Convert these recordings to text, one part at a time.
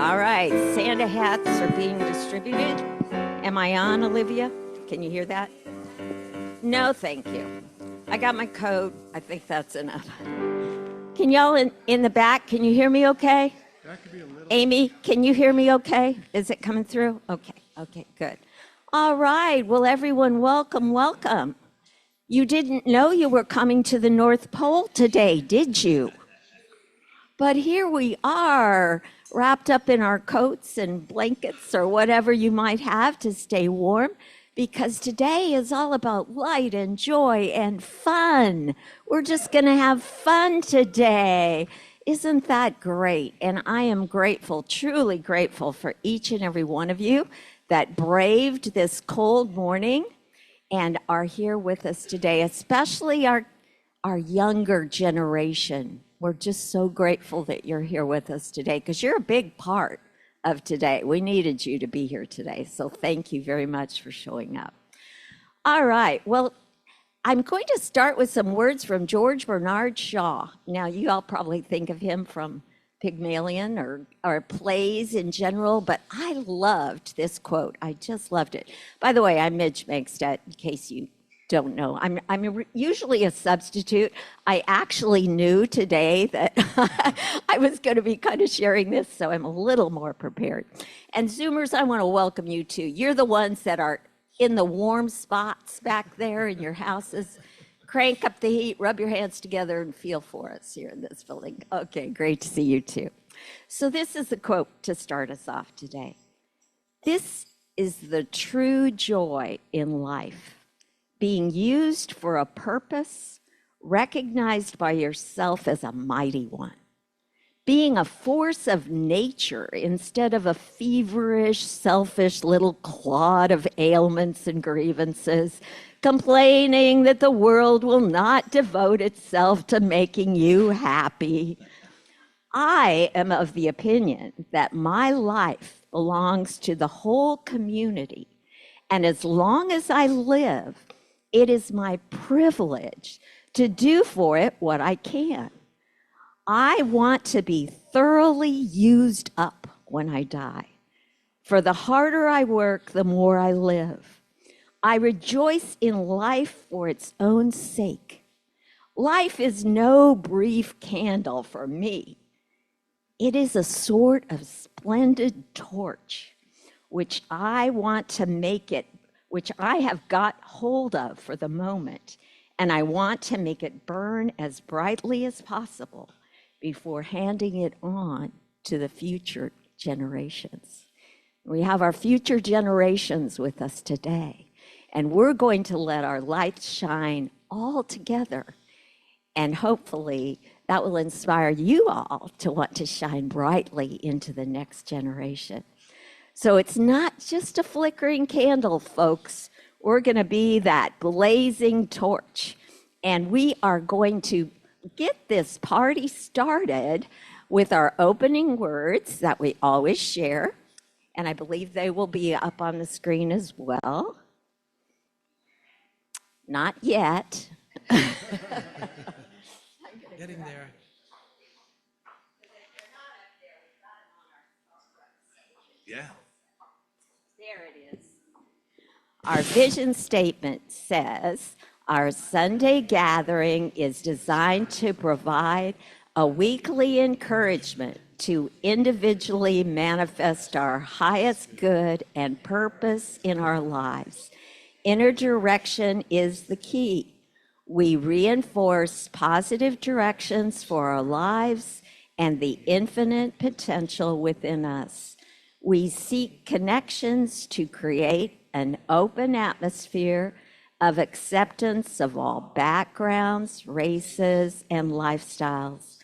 All right, Santa hats are being distributed. Am I on, Olivia? Can you hear that? No, thank you. I got my coat. I think that's enough. Can y'all in the back, can you hear me okay? That could be a little... Amy, can you hear me okay? Is it coming through? Okay, good. All right, well, everyone, welcome, welcome. You didn't know you were coming to the North Pole today, did you? But here we are, wrapped up in our coats and blankets or whatever you might have to stay warm, because today is all about light and joy and fun. We're just going to have fun today. Isn't that great? And I am grateful, truly grateful for each and every one of you that braved this cold morning and are here with us today, especially our younger generation. We're just so grateful that you're here with us today because you're a big part of today. We needed you to be here today, so thank you very much for showing up. All right, well, I'm going to start with some words from George Bernard Shaw. Now, you all probably think of him from Pygmalion or plays in general, but I loved this quote. I just loved it. By the way, I'm Midge Megstedt, in case you don't know. I'm usually a substitute. I actually knew today that I was going to be kind of sharing this, so I'm a little more prepared. And Zoomers, I want to welcome you too. You're the ones that are in the warm spots back there in your houses. Crank up the heat, rub your hands together, and feel for us here in this building. Okay, great to see you too. So this is the quote to start us off today. This is the true joy in life, being used for a purpose, recognized by yourself as a mighty one, being a force of nature instead of a feverish, selfish little clod of ailments and grievances, complaining that the world will not devote itself to making you happy. I am of the opinion that my life belongs to the whole community, and as long as I live, it is my privilege to do for it what I can. I want to be thoroughly used up when I die. For the harder I work, the more I live. I rejoice in life for its own sake. Life is no brief candle for me. It is a sort of splendid torch, which I have got hold of for the moment, and I want to make it burn as brightly as possible before handing it on to the future generations. We have our future generations with us today, and we're going to let our light shine all together, and hopefully that will inspire you all to want to shine brightly into the next generation. So it's not just a flickering candle, folks. We're going to be that blazing torch. And we are going to get this party started with our opening words that we always share. And I believe they will be up on the screen as well. Not yet. Getting there. Yeah. There it is. Our vision statement says, our Sunday gathering is designed to provide a weekly encouragement to individually manifest our highest good and purpose in our lives. Inner direction is the key. We reinforce positive directions for our lives and the infinite potential within us. We seek connections to create an open atmosphere of acceptance of all backgrounds, races, and lifestyles.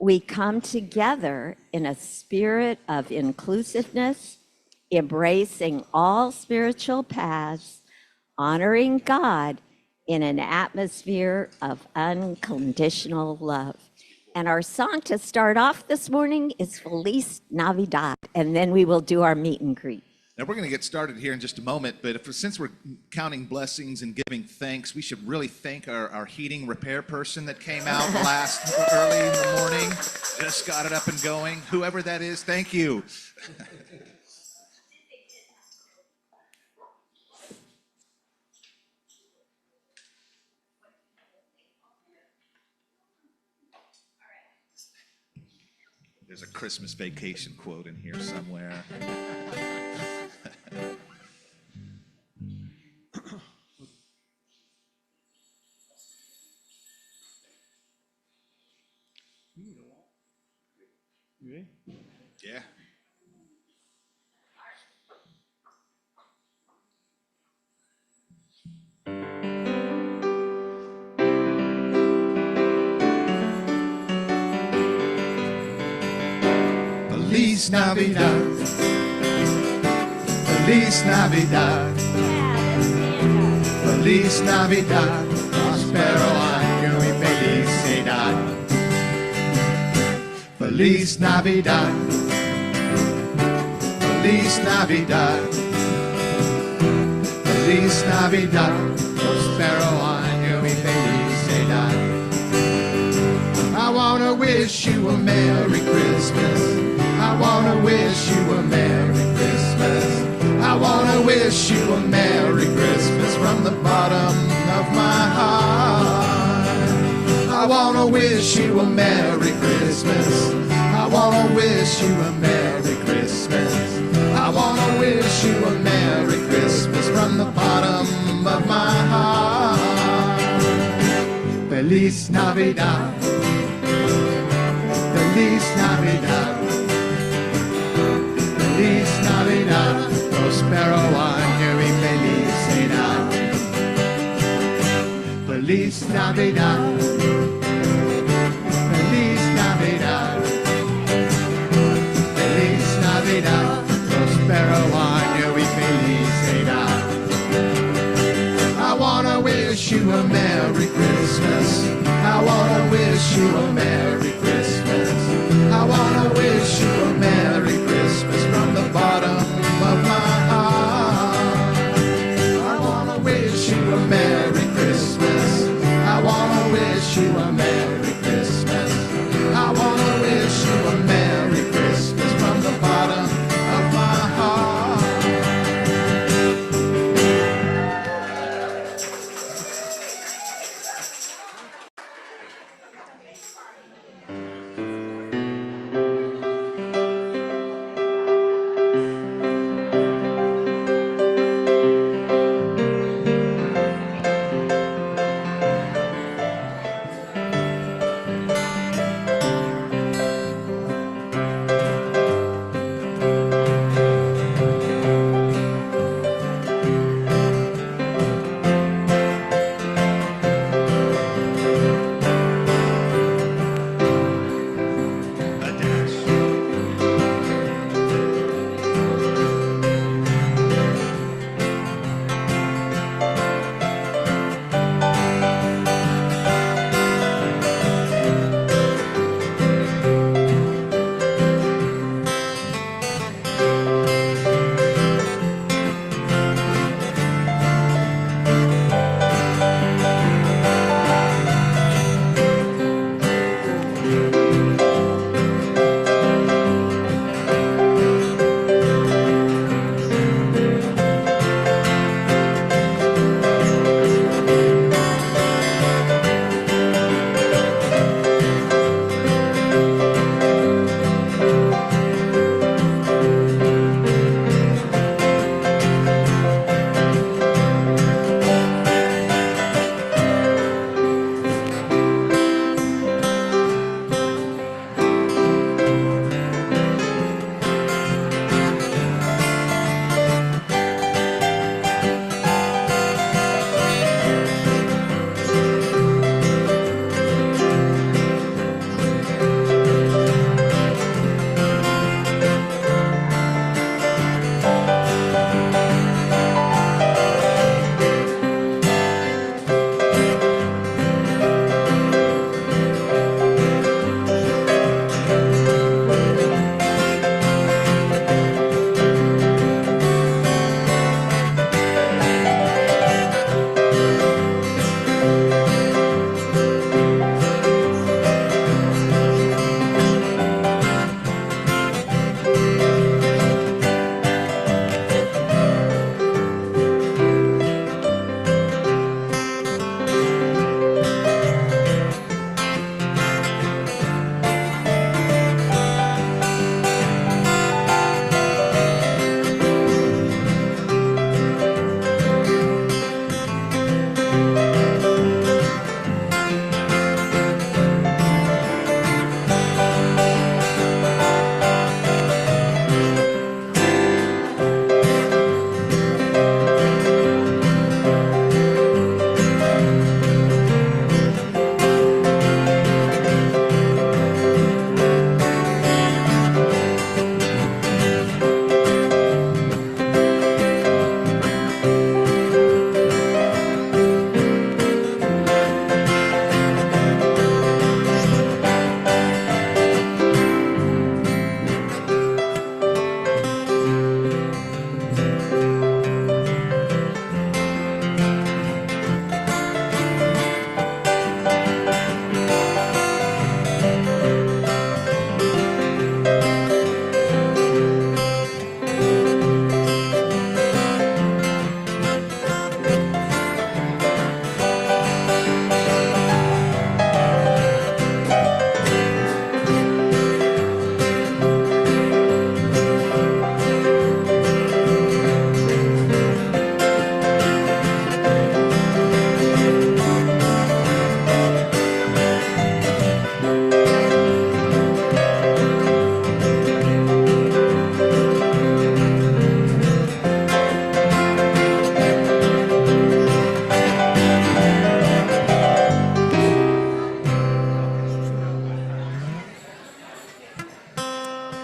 We come together in a spirit of inclusiveness, embracing all spiritual paths, honoring God in an atmosphere of unconditional love. And our song to start off this morning is Feliz Navidad, and then we will do our meet and greet. Now, we're going to get started here in just a moment, but since we're counting blessings and giving thanks, we should really thank our heating repair person that came out early in the morning. Just got it up and going. Whoever that is, thank you. There's a Christmas Vacation quote in here somewhere. Yeah. Feliz Navidad. Feliz Navidad. Feliz Navidad. Prospero año y felicidad. Feliz Navidad. Feliz Navidad. Feliz Navidad. Prospero año y felicidad. I wanna wish you a Merry Christmas. I wanna wish you a Merry Christmas. I wanna wish you a Merry Christmas from the bottom of my heart. I wanna wish you a Merry Christmas. I wanna wish you a Merry Christmas. I wanna wish you a Merry Christmas from the bottom of my heart. Feliz Navidad. Feliz Navidad. Feliz Navidad. Prospero año y felicidad. Feliz Navidad. Feliz Navidad. Feliz Navidad. Prospero año y felicidad. I wanna wish you a Merry Christmas. I wanna wish you a Merry Christmas. I wanna wish you a Merry Christmas from the bottom of my heart. I wanna wish you a Merry Christmas. I wanna wish you a Merry Christmas. I wanna wish you a Merry Christmas from the bottom of my heart.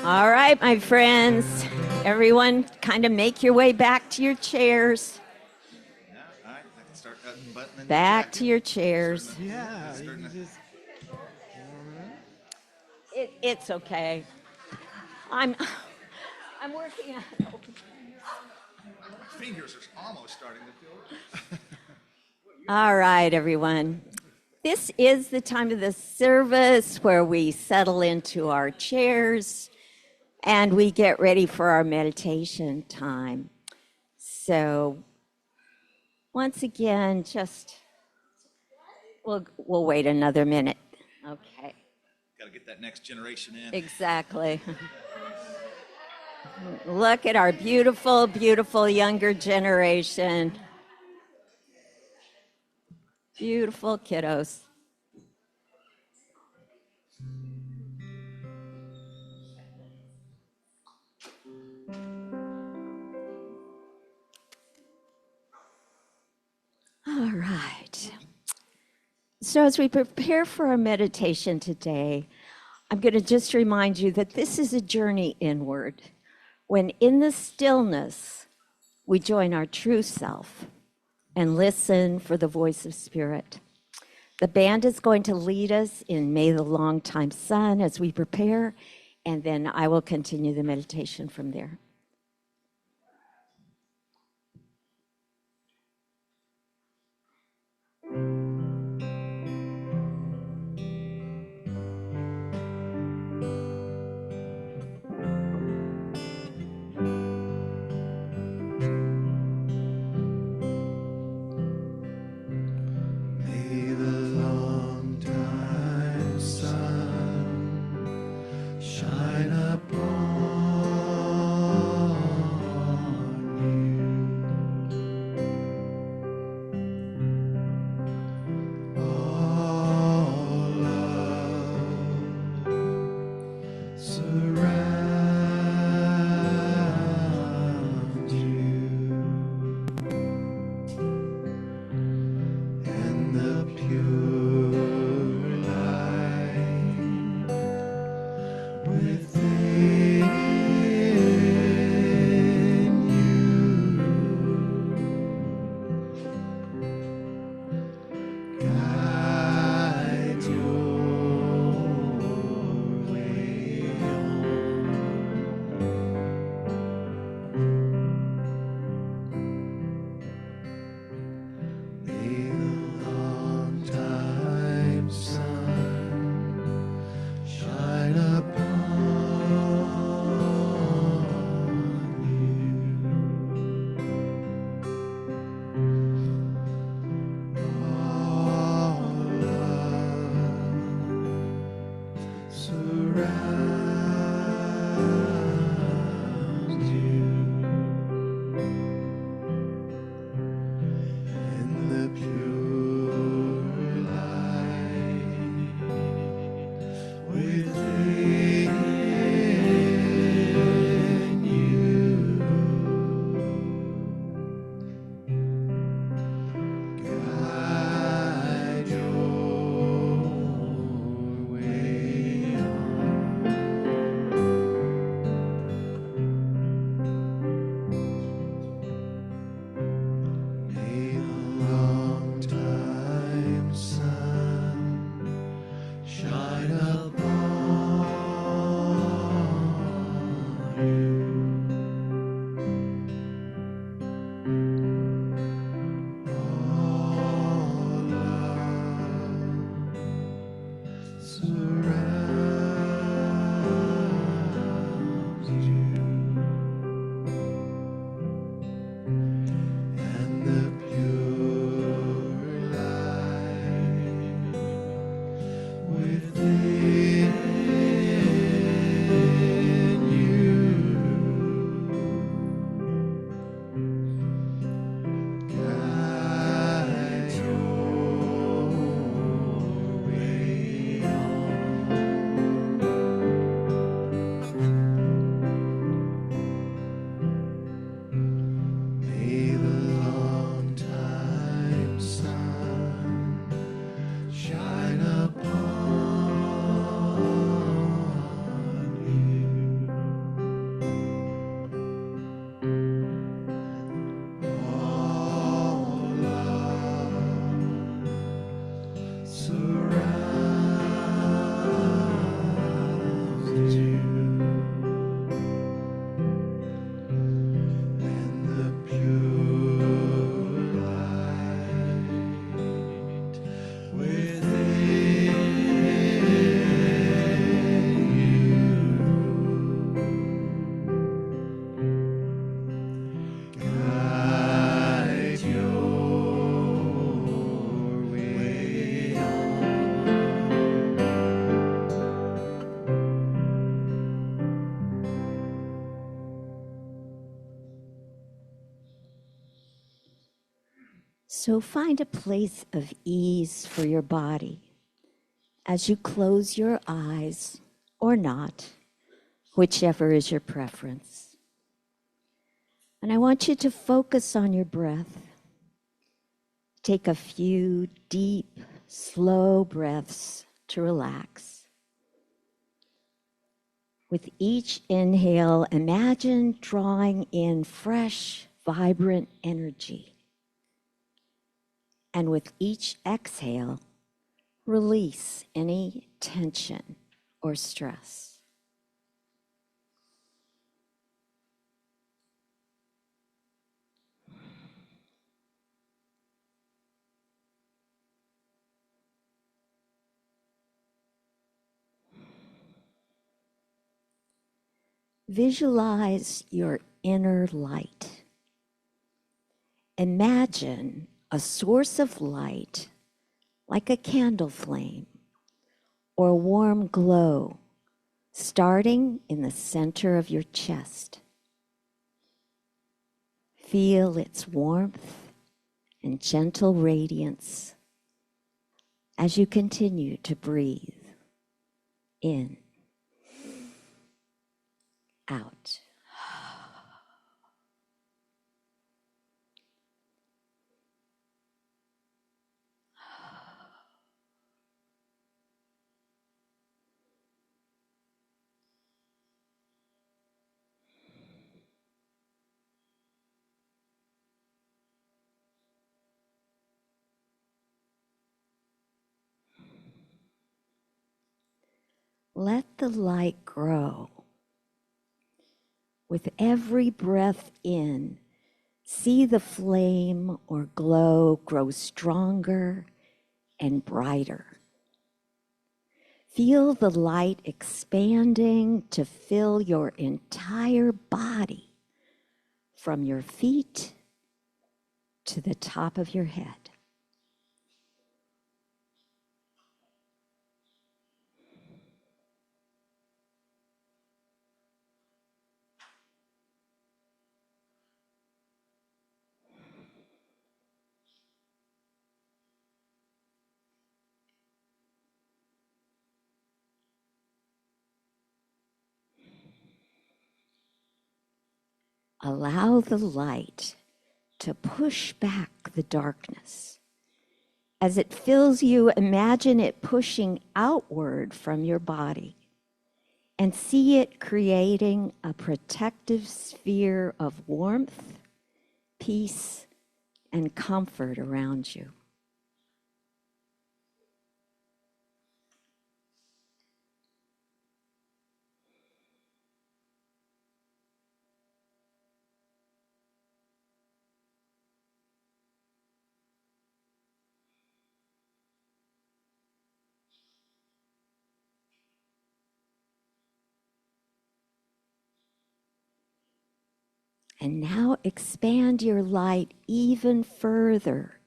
All right, my friends. Everyone, kind of make your way back to your chairs. Yeah, all right. I can start unbuttoning the Back jacket. to your chairs. Yeah, you Starting can to- just It's okay. I'm I'm working on My fingers are almost starting to feel. All right, everyone. This is the time of the service where we settle into our chairs and we get ready for our meditation time. So, once again, just we'll wait another minute. Okay. Got to get that next generation in. Exactly. Look at our beautiful, beautiful younger generation. Beautiful kiddos. All right. So, as we prepare for our meditation today, I'm going to just remind you that this is a journey inward. When in the stillness, we join our true self and listen for the voice of Spirit. The band is going to lead us in May the Long Time Sun as we prepare, and then I will continue the meditation from there. May the long time sun shine upon you. All love surround you, and the pure light within you guide your way on. So find a place of ease for your body as you close your eyes or not, whichever is your preference. And I want you to focus on your breath. Take a few deep, slow breaths to relax. With each inhale, imagine drawing in fresh, vibrant energy. And with each exhale, release any tension or stress. Visualize your inner light. Imagine a source of light like a candle flame or a warm glow starting in the center of your chest. Feel its warmth and gentle radiance as you continue to breathe in, out. Let the light grow. With every breath in, see the flame or glow grow stronger and brighter. Feel the light expanding to fill your entire body, from your feet to the top of your head. Allow the light to push back the darkness. As it fills you, imagine it pushing outward from your body and see it creating a protective sphere of warmth, peace, and comfort around you. And now expand your light even further.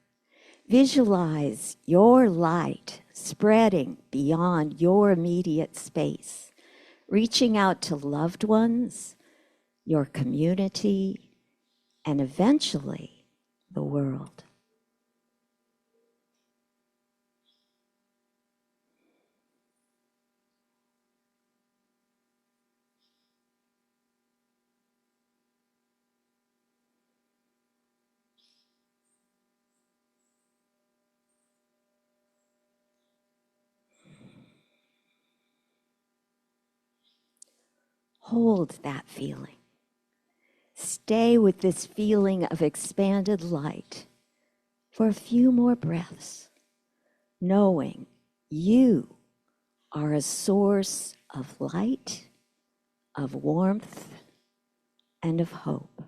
Visualize your light spreading beyond your immediate space, reaching out to loved ones, your community, and eventually the world. Hold that feeling. Stay with this feeling of expanded light for a few more breaths, knowing you are a source of light, of warmth, and of hope.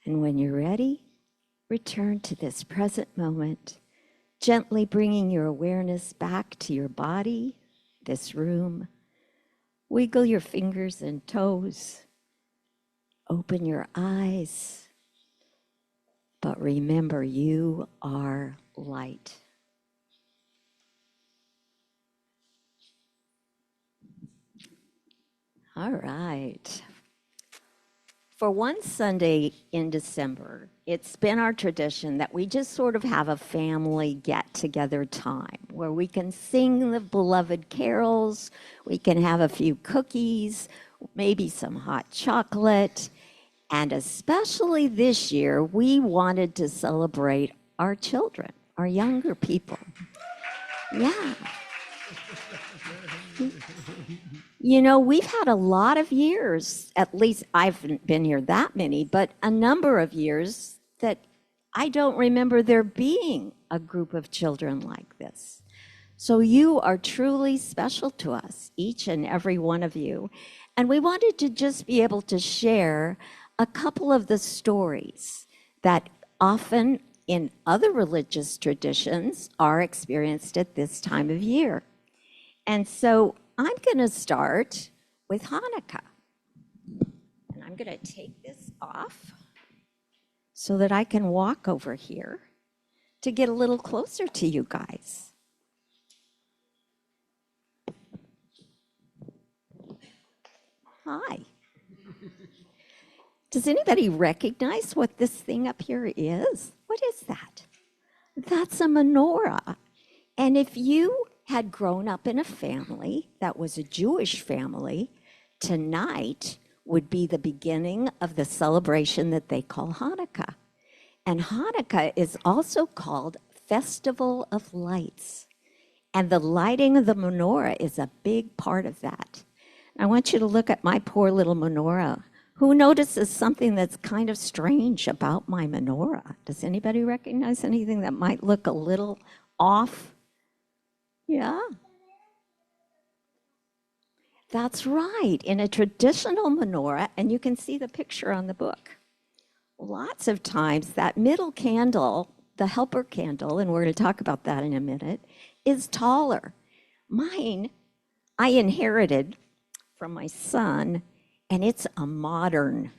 And when you're ready, return to this present moment, gently bringing your awareness back to your body, this room, Wiggle your fingers and toes. Open your eyes. But remember, you are light. All right. For one Sunday in December, it's been our tradition that we just sort of have a family get-together time where we can sing the beloved carols, we can have a few cookies, maybe some hot chocolate, and especially this year, we wanted to celebrate our children, our younger people. Yeah. You know, we've had a lot of years, at least I haven't been here that many, but a number of years that I don't remember there being a group of children like this. So you are truly special to us, each and every one of you. And we wanted to just be able to share a couple of the stories that often in other religious traditions are experienced at this time of year. And so I'm going to start with Hanukkah. And I'm going to take this off so that I can walk over here to get a little closer to you guys. Hi. Does anybody recognize what this thing up here is? What is that? That's a menorah. And if you had grown up in a family that was a Jewish family, tonight would be the beginning of the celebration that they call Hanukkah. And Hanukkah is also called Festival of Lights. And the lighting of the menorah is a big part of that. I want you to look at my poor little menorah. Who notices something that's kind of strange about my menorah? Does anybody recognize anything that might look a little off? Yeah. That's right. In a traditional menorah, and you can see the picture on the book, lots of times that middle candle, the helper candle, and we're going to talk about that in a minute, is taller. Mine, I inherited from my son, and it's a modern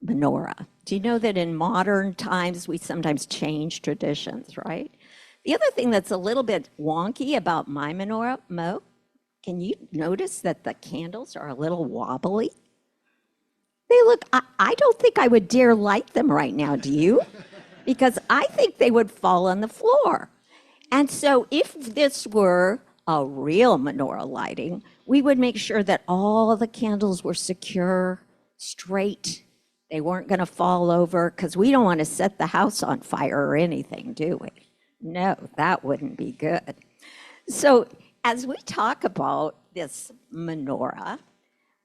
menorah. Do you know that in modern times we sometimes change traditions, right? The other thing that's a little bit wonky about my menorah, Mo, can you notice that the candles are a little wobbly? They look, I don't think I would dare light them right now, do you? Because I think they would fall on the floor. And so if this were a real menorah lighting, we would make sure that all the candles were secure, straight. They weren't going to fall over because we don't want to set the house on fire or anything, do we? No, that wouldn't be good. So as we talk about this menorah,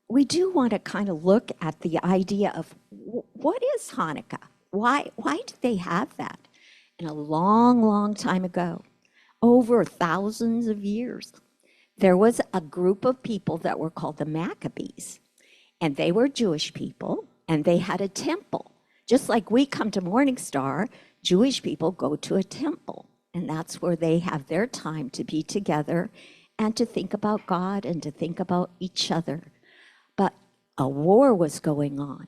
we do want to kind of look at the idea of what is Hanukkah? Why did they have that? And a long, long time ago, over thousands of years, there was a group of people that were called the Maccabees. And they were Jewish people, and they had a temple. Just like we come to Morning Star, Jewish people go to a temple. And that's where they have their time to be together and to think about God and to think about each other. But a war was going on.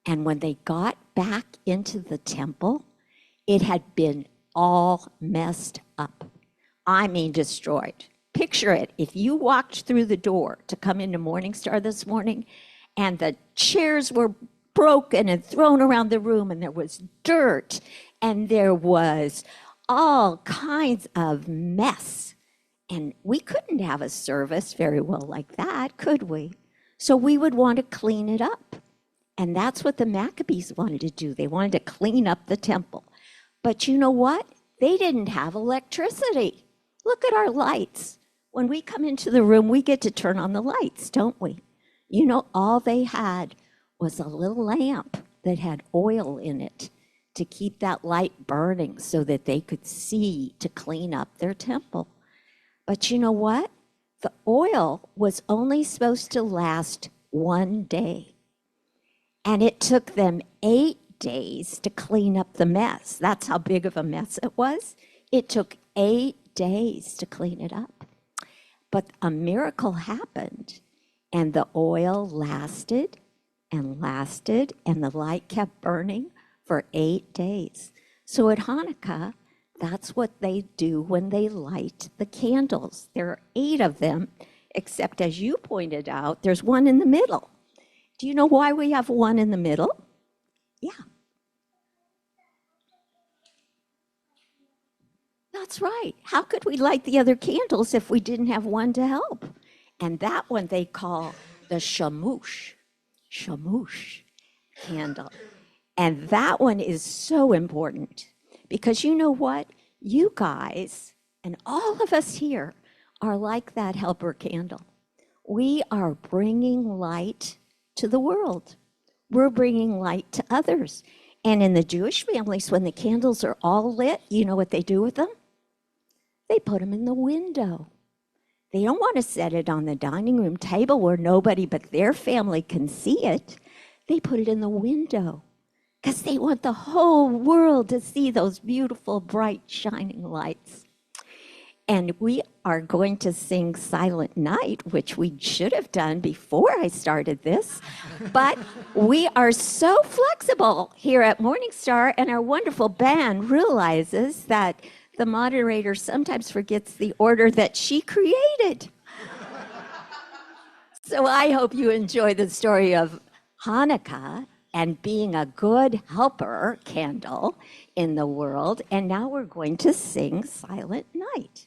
And when they got back into the temple, it had been all messed up. I mean, destroyed. Picture it. If you walked through the door to come into Morning Star this morning and the chairs were broken and thrown around the room and there was dirt and there was all kinds of mess. And we couldn't have a service very well like that, could we? So we would want to clean it up. And that's what the Maccabees wanted to do. They wanted to clean up the temple. But you know what? They didn't have electricity. Look at our lights. When we come into the room, we get to turn on the lights, don't we? You know, all they had was a little lamp that had oil in it to keep that light burning so that they could see to clean up their temple. But you know what? The oil was only supposed to last one day. And it took them 8 days to clean up the mess. That's how big of a mess it was. It took 8 days to clean it up. But a miracle happened. And the oil lasted and lasted, and the light kept burning for 8 days. So at Hanukkah, that's what they do when they light the candles. There are 8 of them, except as you pointed out, there's one in the middle. Do you know why we have one in the middle? Yeah. That's right. How could we light the other candles if we didn't have one to help? And that one they call the shamush candle. And that one is so important because you know what? You guys and all of us here are like that helper candle. We are bringing light to the world. We're bringing light to others. And in the Jewish families, when the candles are all lit, you know what they do with them? They put them in the window. They don't want to set it on the dining room table where nobody but their family can see it. They put it in the window because they want the whole world to see those beautiful, bright, shining lights. And we are going to sing Silent Night, which we should have done before I started this. But we are so flexible here at Morning Star, and our wonderful band realizes that the moderator sometimes forgets the order that she created. So I hope you enjoy the story of Hanukkah and being a good helper candle in the world. And now we're going to sing Silent Night.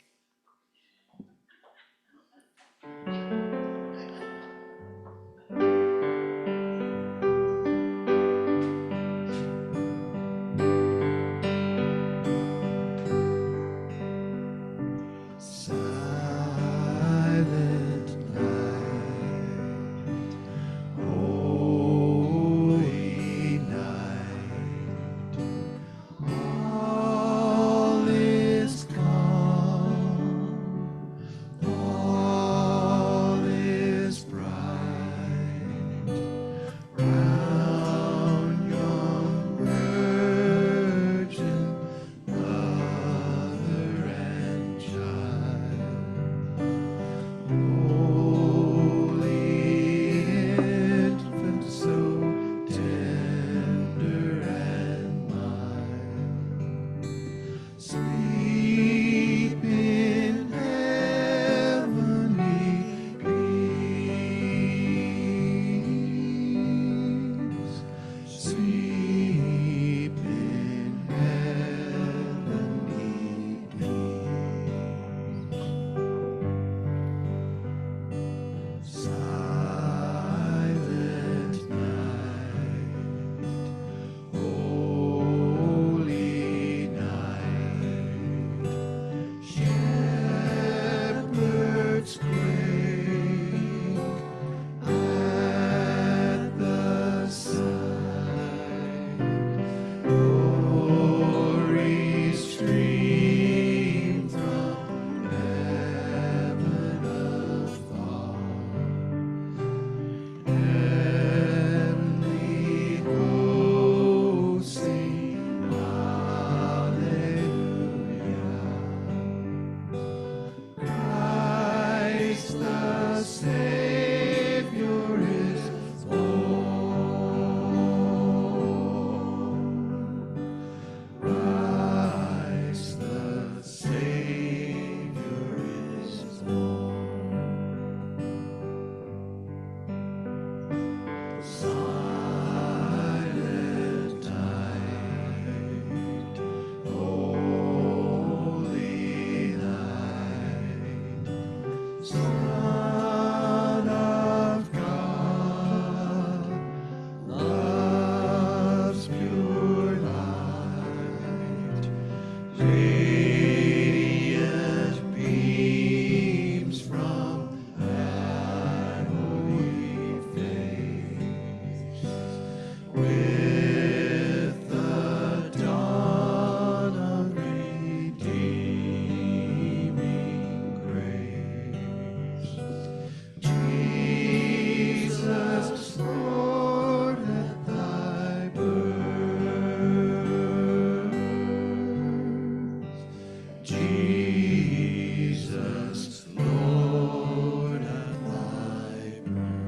Jesus, Lord, at thy birth.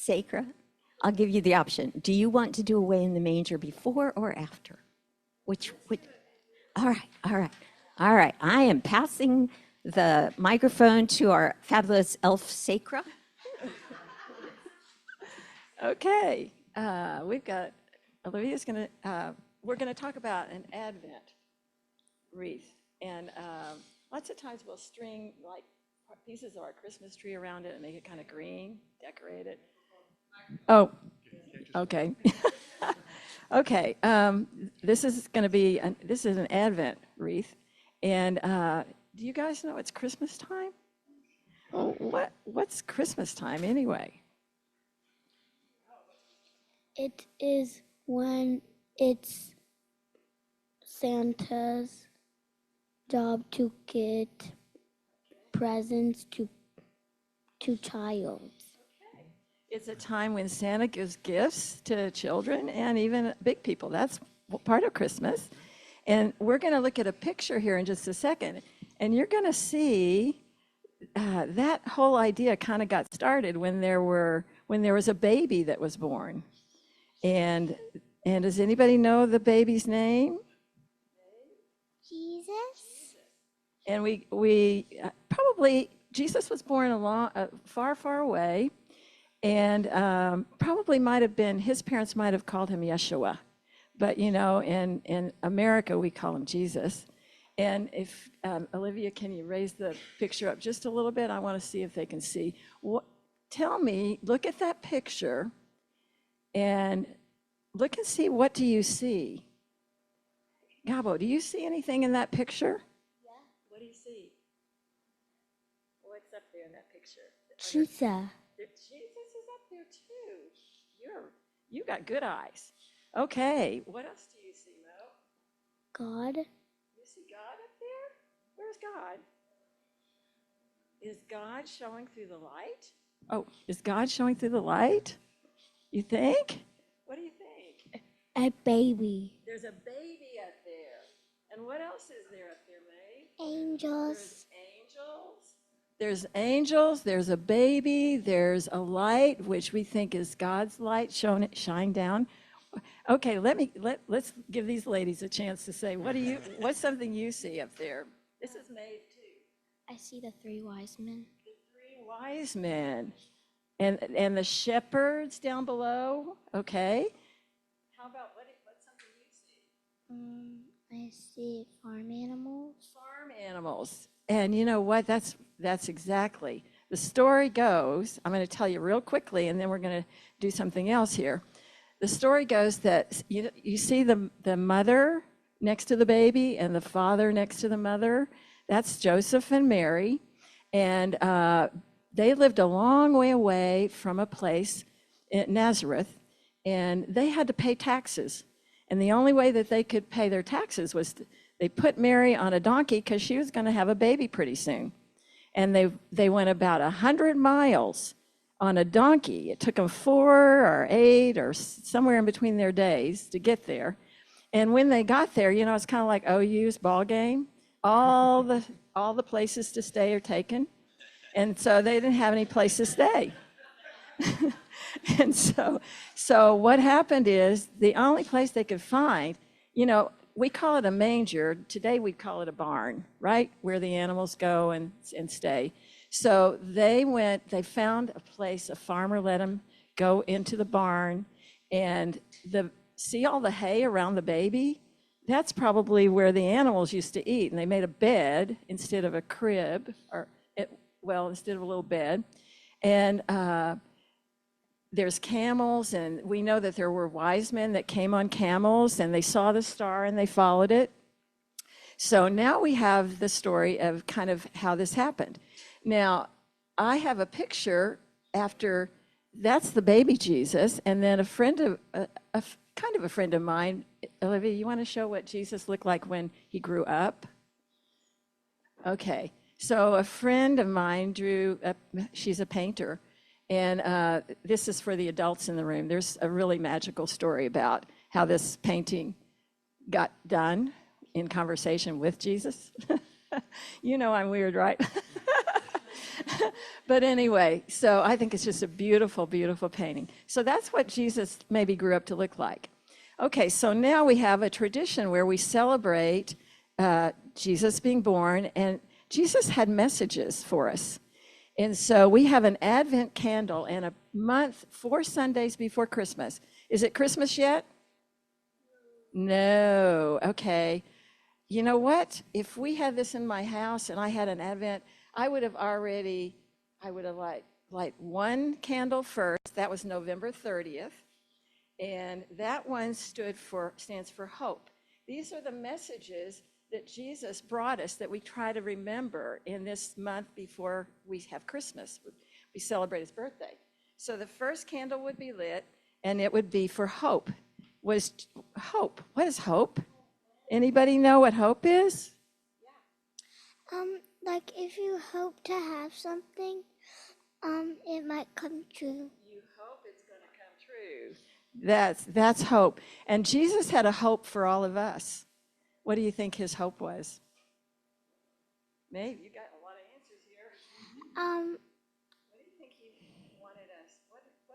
sacra? I'll give you the option. Do you want to do away in the manger before or after? Which would, all right, all right, all right. I am passing the microphone to our fabulous elf sacra. Okay, we've got, Olivia's going to, we're going to talk about an Advent wreath. And lots of times we'll string like pieces of our Christmas tree around it and make it kind of green, decorate it. Oh, okay. Okay, this is going to be, this is an Advent wreath. And do you guys know it's Christmas time? Well, what's Christmas time anyway? It is when it's Santa's job to get presents to child. It's a time when Santa gives gifts to children and even big people. That's part of Christmas. And we're going to look at a picture here in just a second. And you're going to see that whole idea kind of got started when there was a baby that was born. And does anybody know the baby's name? Jesus? And we probably, Jesus was born far away. And probably might have been, his parents might have called him Yeshua. But, you know, in America, we call him Jesus. And if, Olivia, can you raise the picture up just a little bit? I want to see if they can see. Tell me, look at that picture and look and see, what do you see? Gabo, do you see anything in that picture? Yeah. What do you see? What's up there in that picture? Jesus. Jesus is up there too. You got good eyes. Okay, what else do you see, Mo? God. You see God up there? Where's God? Is God showing through the light? Oh, is God showing through the light? You think? What do you think? A baby. There's a baby up there. And what else is there up there, May? Angels. There's angels, there's a baby, there's a light, which we think is God's light shine down. Okay, let's give these ladies a chance to say, what's something you see up there? This is May too. I see the 3 wise men. The 3 wise men. And the shepherds down below. Okay. How about what's something you see? I see farm animals. Farm animals. And you know what? That's exactly. The story goes, I'm going to tell you real quickly, and then we're going to do something else here. The story goes that you see the mother next to the baby and the father next to the mother. That's Joseph and Mary. And they lived a long way away from a place in Nazareth, and they had to pay taxes. And the only way that they could pay their taxes was they put Mary on a donkey because she was going to have a baby pretty soon. And they went about 100 miles on a donkey. It took them 4 or 8 or somewhere in between their days to get there. And when they got there, you know, it's kind of like OU's ball game. All the places to stay are taken. And so they didn't have any place to stay. And so what happened is the only place they could find, you know, we call it a manger. Today we call it a barn, right? Where the animals go and stay. So they found a place, a farmer let them go into the barn, and see all the hay around the baby? That's probably where the animals used to eat. And they made a bed instead of a crib, instead of a little bed. And there's camels, and we know that there were wise men that came on camels, and they saw the star and they followed it. So now we have the story of kind of how this happened. Now, I have a picture after, that's the baby Jesus, and then a friend of mine, Olivia, you want to show what Jesus looked like when he grew up? Okay, so a friend of mine she's a painter, and this is for the adults in the room. There's a really magical story about how this painting got done in conversation with Jesus. You know I'm weird, right? But anyway, so I think it's just a beautiful, beautiful painting. So that's what Jesus maybe grew up to look like. Okay, so now we have a tradition where we celebrate Jesus being born, and Jesus had messages for us. And so we have an Advent candle and a month, 4 Sundays before Christmas. Is it Christmas yet? No. Okay. You know what? If we had this in my house and I had an Advent, I would have light one candle first. That was November 30th. And that one stands for hope. These are the messages that Jesus brought us that we try to remember in this month before we have Christmas. We celebrate his birthday. So the first candle would be lit, and it would be for hope. What is hope? Anybody know what hope is? Like if you hope to have something, it might come true. You hope it's going to come true. That's hope. And Jesus had a hope for all of us. What do you think his hope was? Maeve, you got a lot of answers here. What do you think he wanted us?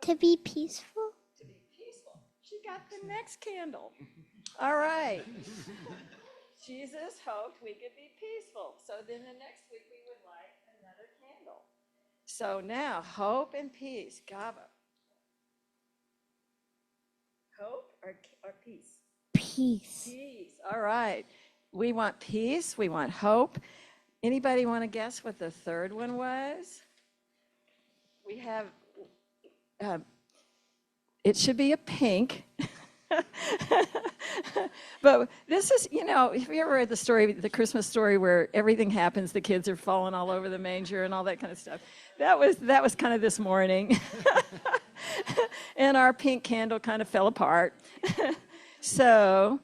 To be peaceful. To be peaceful. She got the next candle. All right. Jesus hoped we could be peaceful. So then the next week we would light another candle. So now, hope and peace. Gaba. Hope or peace? Peace. Peace. All right. We want peace. We want hope. Anybody want to guess what the third one was? We have, it should be a pink. But this is, if you ever read the Christmas story where everything happens, the kids are falling all over the manger and all that kind of stuff. That was kind of this morning. And our pink candle kind of fell apart. So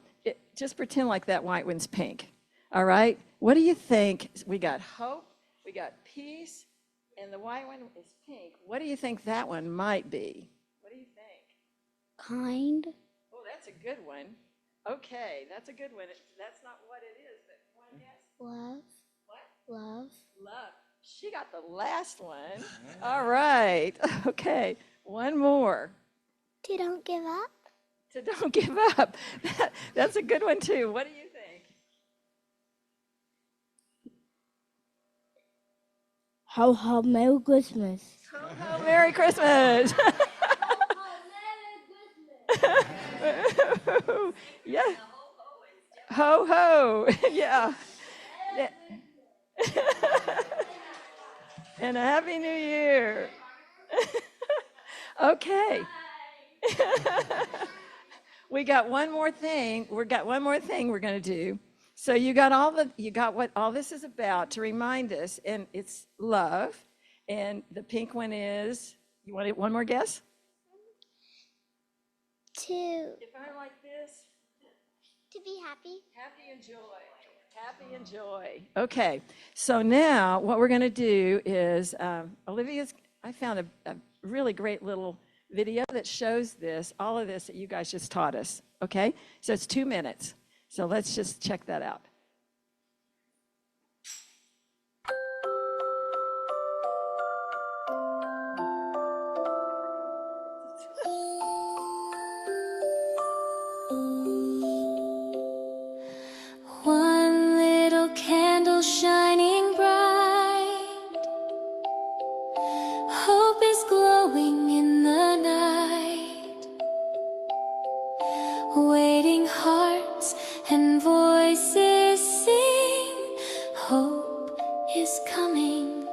just pretend like that white one's pink. All right? What do you think? We got hope, we got peace, and the white one is pink. What do you think that one might be? What do you think? Kind. Oh, that's a good one. Okay, that's a good one. That's not what it is, but one guess. Love. What? Love. Love. She got the last one. All right. Okay, one more. To don't give up. So don't give up. That's a good one, too. What do you think? Ho, ho, Merry Christmas. Ho, ho, Merry Christmas. Yeah. Ho, ho. Yeah. And a Happy New Year. Okay. We got one more thing. We're going to do. So you got what all this is about to remind us, and it's love. And the pink one is, you want one more guess? To If I like this, be happy. happy and joy. Happy and joy. Okay. So now what we're going to do is, I found a really great little video that shows all of this that you guys just taught us. Okay? So it's 2 minutes. So let's just check that out. One little candle shining bright, hope is glowing in the night, waiting hearts and voices sing, hope is coming,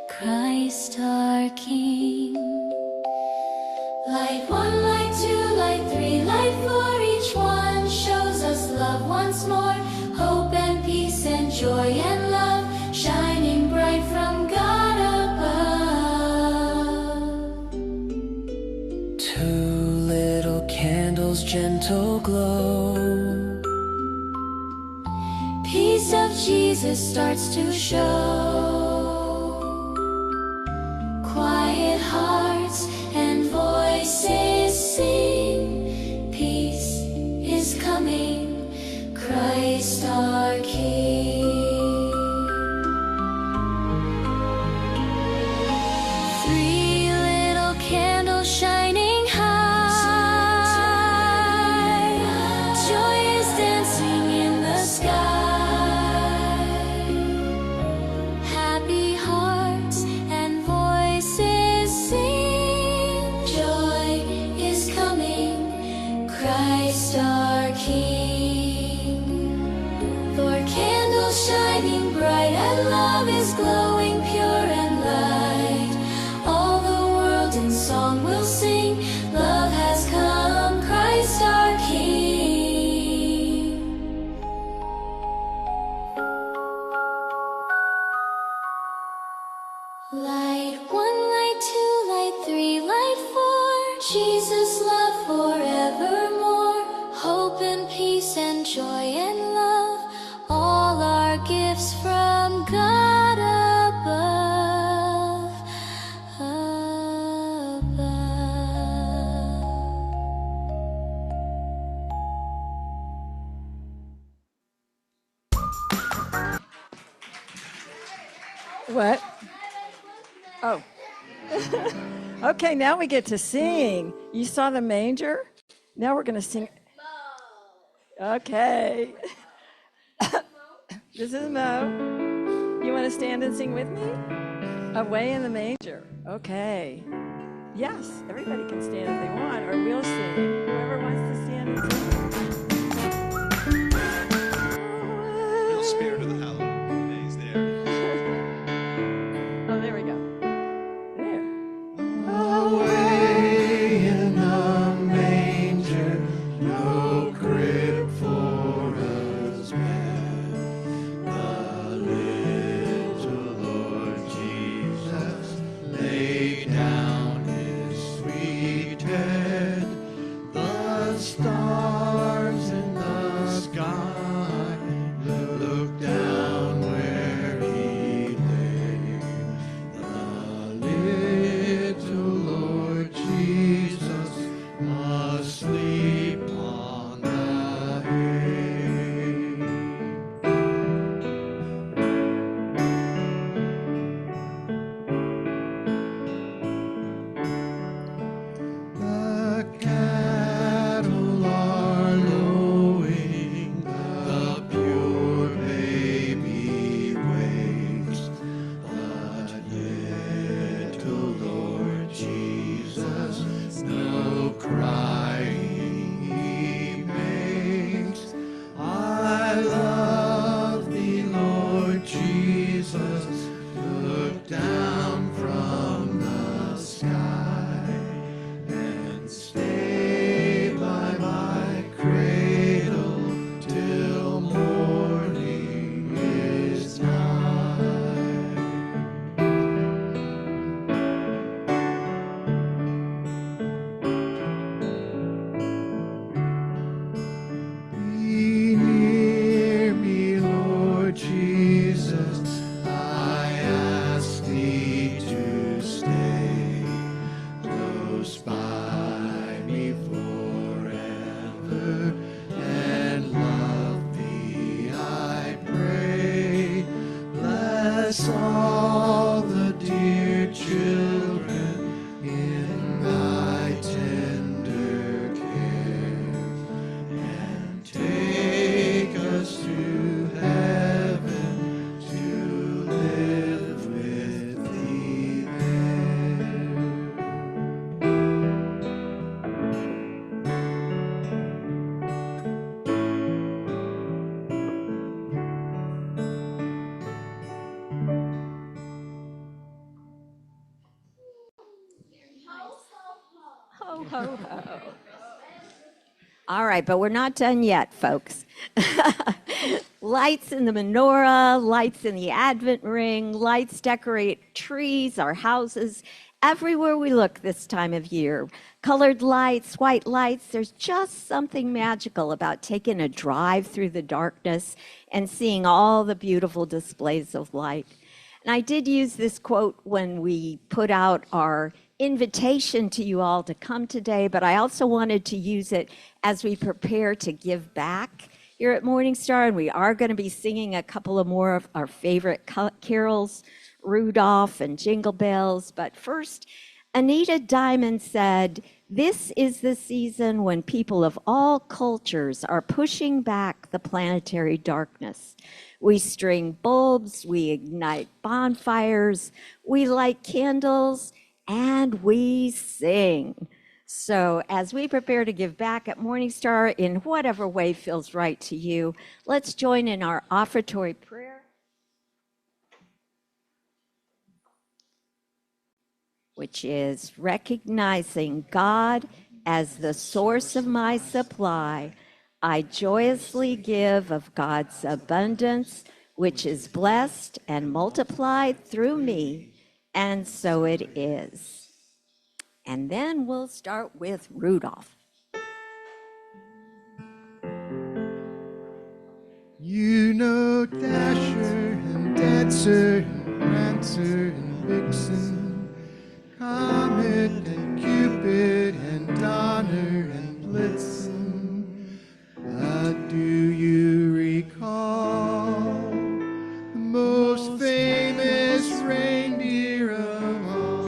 Christ our King. Light 1, light 2, light 3, light 4, each one shows us love once more, hope and peace and joy and love, shining bright from God above. 2 little candles, gentle glow. Peace of Jesus starts to show. Quiet hearts and voices sing, peace is coming, Christ our King. sing. Love has come, Christ our King. Light 1, light 2, light 3, light 4. Jesus' love forevermore. Hope and peace and joy and love, all our gifts from God above. What? Oh. Okay, now we get to sing. You saw the manger? Now we're going to sing. Okay. This is Mo. You want to stand and sing with me? Away in the manger. Okay. Yes, everybody can stand if they want, or we'll sing. Whoever wants to stand and sing. Real spirit of the holidays there. Oh, there we go. There. Away in the manger, no crib for us man. The little Lord Jesus laid down his sweet head. The stars in the sky look down where he lay. The little Lord Jesus asleep on the hay. The cattle are lowing, the pure baby wakes, but little Lord Jesus no crying he makes. I love thee, Lord Jesus, look down from the sky and stay by my cradle till morning is nigh. Be near me, Lord Jesus, I ask thee to stay close by me forever and love thee, I pray. Bless all the dear children in thy tender care, and take us to heaven to live with thee there. Ho, ho, ho. All right, but we're not done yet, folks. Lights in the menorah, lights in the Advent ring, lights decorate trees, our houses, everywhere we look this time of year. Colored lights, white lights, there's just something magical about taking a drive through the darkness and seeing all the beautiful displays of light. And I did use this quote when we put out our invitation to you all to come today, but I also wanted to use it as we prepare to give back here at Morning Star, and we are going to be singing a couple of more of our favorite carols, Rudolph and Jingle Bells. But first, Anita Diamond said, "This is the season when people of all cultures are pushing back the planetary darkness. We string bulbs, we ignite bonfires, we light candles, and we sing." So as we prepare to give back at Morning Star in whatever way feels right to you, let's join in our offertory prayer. which is recognizing God as the source of my supply. I joyously give of God's abundance, which is blessed and multiplied through me, and so it is. And then we'll start with Rudolph. You know Dasher and Dancer and Prancer and Vixen, Comet and Cupid and Donner and Blitzen. But do you recall the most famous reindeer of all?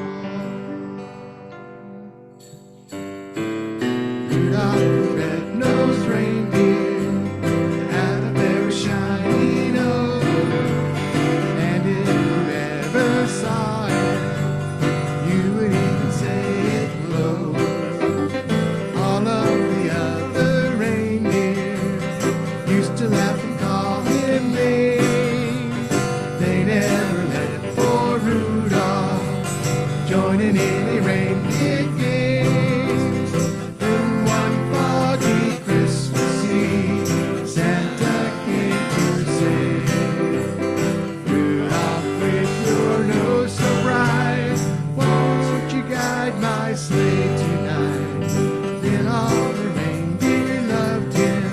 Rudolph the red-nosed reindeer had a very shiny nose, and if you ever saw it, you would even say it glows. All of the other reindeer used to laugh and call him names. They never let poor Rudolph join in any reindeer games. Then one foggy Christmas Eve, Santa came to say, Rudolph, with your nose so bright, won't you guide my sleigh tonight? Then all the reindeer loved him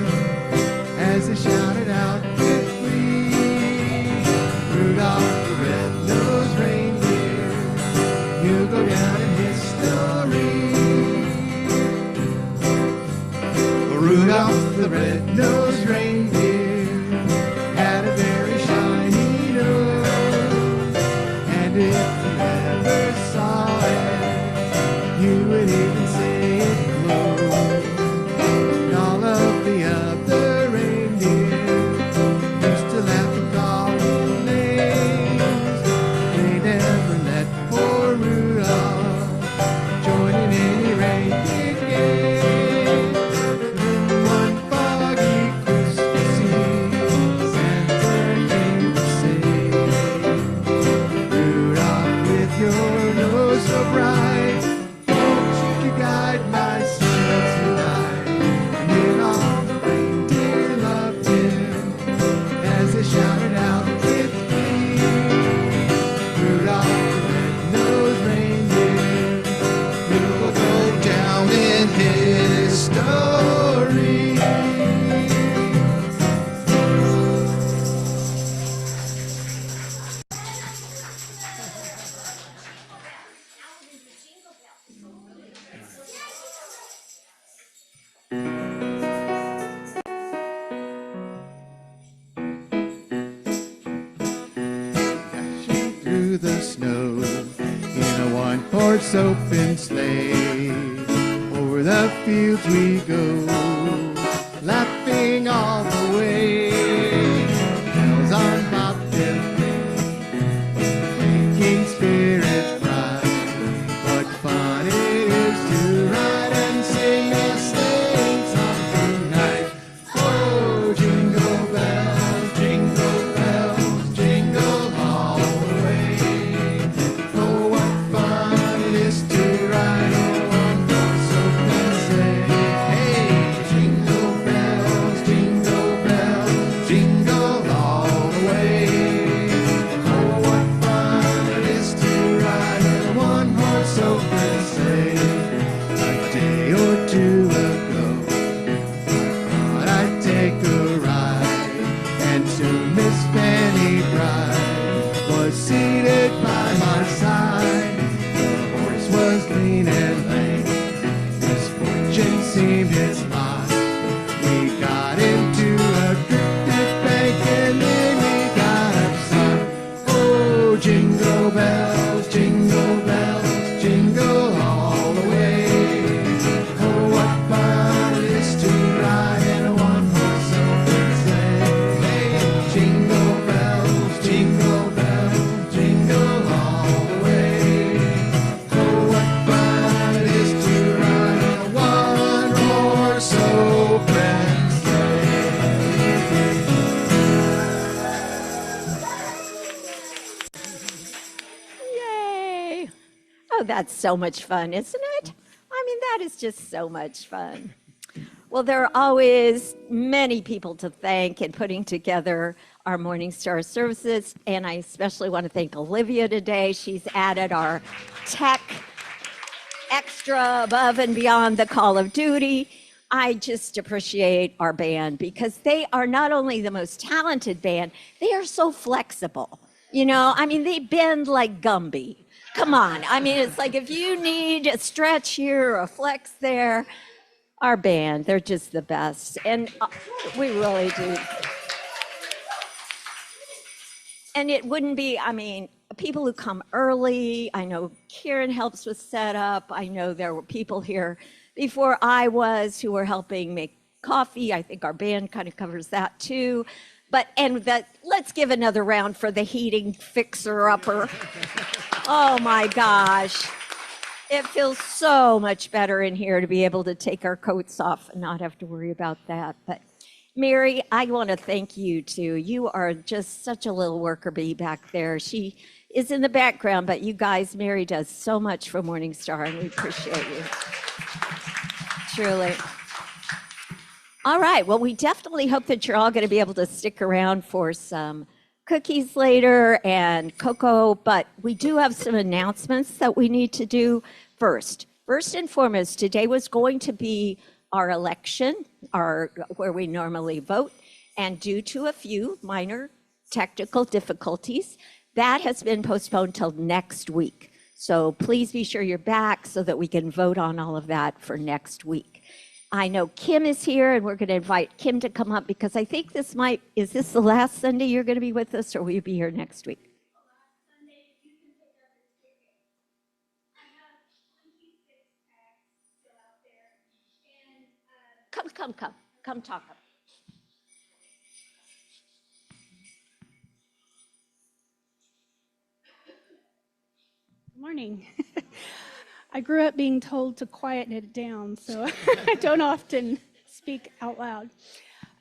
as they shouted out with glee, Rudolph the red-nosed reindeer, you'll go down in history. Rudolph the red-nosed reindeer had a very shiny nose, and if you ever saw it, you would even say it glowed. And all of the other reindeer used to laugh and call him names. They never let poor Rudolph join in any reindeer game. Then one foggy Christmas Eve, Santa came to say, Rudolph, with your nose so bright, won't you guide my sleigh tonight? And then all the reindeer loved him as they shouted out with glee, Rudolph the red-nosed reindeer, you'll go down in history. Dashing through the snow in a one-horse open sleigh, over the fields we go, laughing all the way. Bells on bobtail ring, making spirits bright. What fun it is to ride and sing a sleighing song tonight. Oh, jingle bells, jingle all the way. Oh, what fun it is to ride on one horse open sleigh. Hey, jingle bells, jingle all the way. Oh, what fun it is to ride on a one horse open sleigh. A day or two ago, thought I'd take a ride, and soon Miss Fanny Bride was seated by my side. The horse was lean and lame, misfortune seemed his lot. We got into a crooked bank and then we got upset. Oh, jingle bells, jingle all the way. Oh, what fun it is to ride in a one-horse open sleigh. Hey, jingle bells, jingle all the way. Oh, what fun it is to ride in a one-horse open sleigh. That's so much fun, isn't it? I mean, that is just so much fun. Well, there are always many people to thank in putting together our Morning Star services, and I especially want to thank Olivia today. She's added our tech extra above and beyond the call of duty. I just appreciate our band because they are not only the most talented band, they are so flexible. You know, I mean, they bend like Gumby. Come on. I mean, it's like if you need a stretch here or a flex there, our band, they're just the best. And we really do. And it wouldn't be, I mean, people who come early. I know Kieran helps with setup. I know there were people here before I was who were helping make coffee. I think our band kind of covers that too. But, and that, let's give another round for the heating fixer-upper. Oh my gosh. It feels so much better in here to be able to take our coats off and not have to worry about that. But Mary, I want to thank you too. You are just such a little worker bee back there. She is in the background, but you guys, Mary does so much for Morning Star, and we appreciate you. Truly. All right, well, we definitely hope that you're all going to be able to stick around for some cookies later and cocoa, but we do have some announcements that we need to do first. First and foremost, today was going to be our election, where we normally vote, and due to a few minor technical difficulties, that has been postponed till next week. So please be sure you're back so that we can vote on all of that for next week. I know Kim is here, and we're going to invite Kim to come up because I think is this the last Sunday you're going to be with us, or will you be here next week? Come talk. Good morning. I grew up being told to quieten it down, so I don't often speak out loud.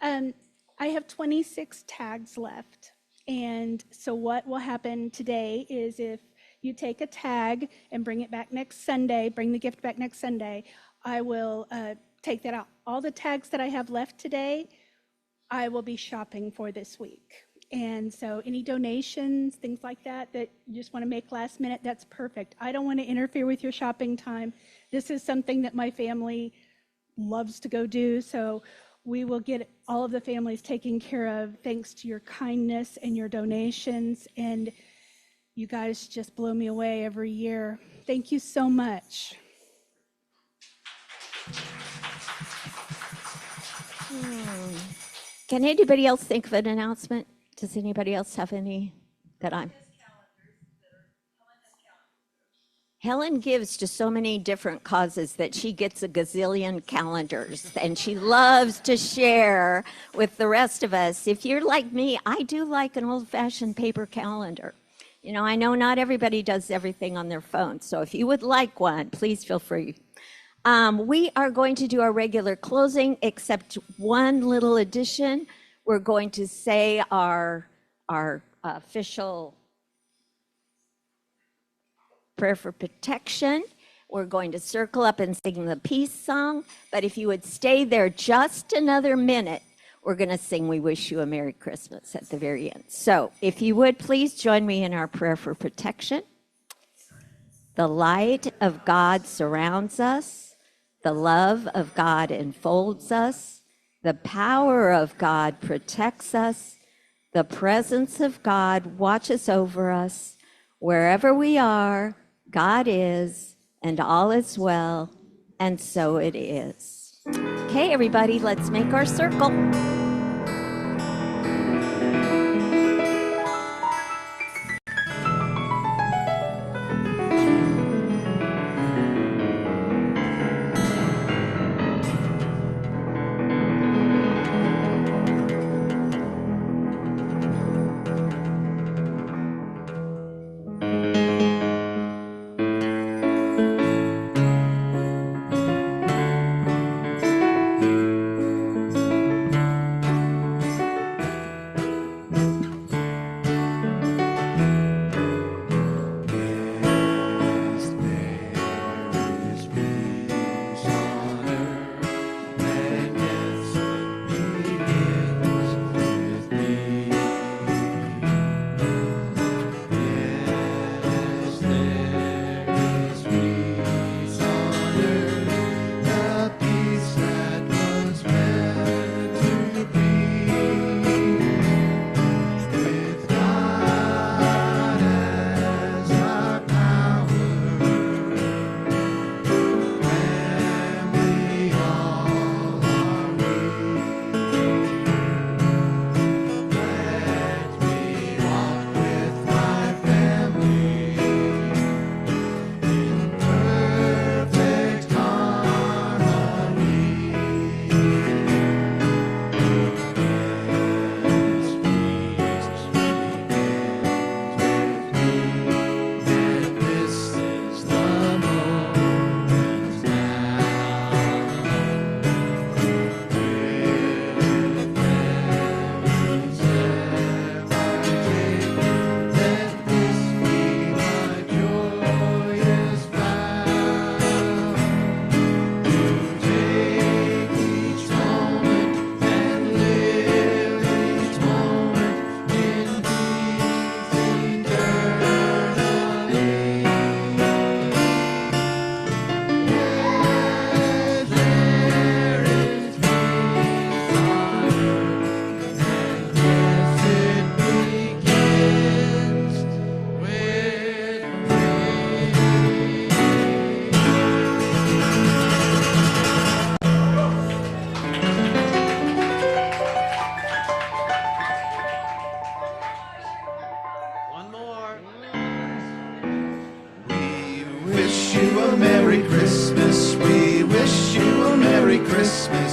I have 26 tags left, and so what will happen today is if you take a tag and bring it back next Sunday, bring the gift back next Sunday, I will take that out. All the tags that I have left today, I will be shopping for this week. And so any donations, things like that you just want to make last minute, that's perfect. I don't want to interfere with your shopping time. This is something that my family loves to go do, so we will get all of the families taken care of thanks to your kindness and your donations, and you guys just blow me away every year. Thank you so much. Can anybody else think of an announcement? Does anybody else have any that I'm? Helen gives to so many different causes that she gets a gazillion calendars, and she loves to share with the rest of us. If you're like me, I do like an old-fashioned paper calendar. You know, I know not everybody does everything on their phone, so if you would like one, please feel free. We are going to do our regular closing, except one little addition. We're going to say our official prayer for protection. We're going to circle up and sing the peace song, but if you would stay there just another minute, we're going to sing We Wish You a Merry Christmas at the very end. So if you would please join me in our prayer for protection. The light of God surrounds us. The love of God enfolds us. The power of God protects us. The presence of God watches over us. Wherever we are, God is, and all is well, and so it is. Okay, everybody, let's make our circle. Christmas.